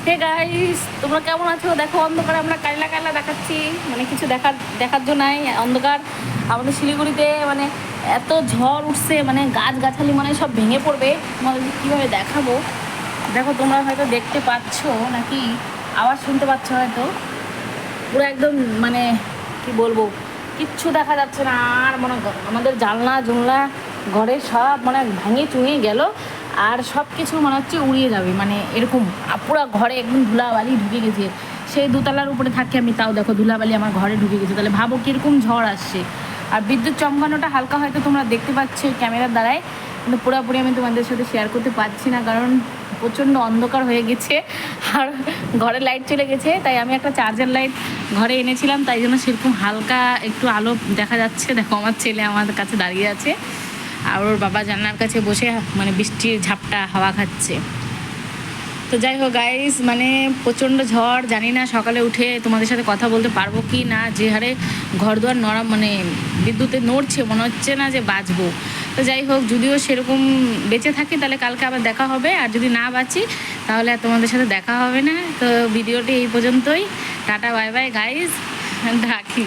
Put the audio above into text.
Hey guys, তোমরা কেমন আছো? দেখো অন্ধকারে আমরা কাইলা কাইলা দেখাচ্ছি, মানে কিছু দেখার জন্য নাই। অন্ধকার আমাদের শিলিগুড়িতে মানে এত ঝড় উঠছে, মানে গাছগাছালি মানে সব ভেঙে পড়বে। তোমাদের কীভাবে দেখাবো, দেখো তোমরা হয়তো দেখতে পাচ্ছ নাকি আওয়াজ শুনতে পাচ্ছ হয়তো। পুরো একদম মানে কি বলবো, কিচ্ছু দেখা যাচ্ছে না। আর মানে আমাদের জানলা জুনলা ঘরে সব মানে ভেঙে চুঙে গেল, আর সব কিছু মনে হচ্ছে উড়িয়ে যাবে, মানে এরকম পুরো ঘরে একদম ধুলাবালি ঢুকে গেছে। সেই দোতলার উপরে থাকি আমি, তাও দেখো ধুলাবালি আমার ঘরে ঢুকে গেছে। তাহলে ভাবো কীরকম ঝড় আসছে। আর বিদ্যুৎ চমকানোটা হালকা হয়তো তোমরা দেখতে পাচ্ছ ক্যামেরার দ্বারাই, কিন্তু পুরোপুরি আমি তোমাদের সাথে শেয়ার করতে পারছি না, কারণ প্রচণ্ড অন্ধকার হয়ে গেছে আর ঘরে লাইট চলে গেছে। তাই আমি একটা চার্জার লাইট ঘরে এনেছিলাম, তাই জন্য সেরকম হালকা একটু আলো দেখা যাচ্ছে। দেখো আমার ছেলে আমাদের কাছে দাঁড়িয়ে আছে, আর ওর বাবা জানলার কাছে বসে মানে বৃষ্টির ঝাপটা হাওয়া খাচ্ছে। তো যাই হোক গাইস, মানে প্রচণ্ড ঝড়, জানি না সকালে উঠে তোমাদের সাথে কথা বলতে পারবো কি না। যে হারে ঘরদুয়ার নরম মানে বিদ্যুতে নড়ছে, মনে হচ্ছে না যে বাঁচবো। তো যাই হোক, যদিও সেরকম বেঁচে থাকি তাহলে কালকে আবার দেখা হবে, আর যদি না বাঁচি তাহলে আর তোমাদের সাথে দেখা হবে না। তো ভিডিওটি এই পর্যন্তই, টাটা বাই বাই গাইস, রাখি।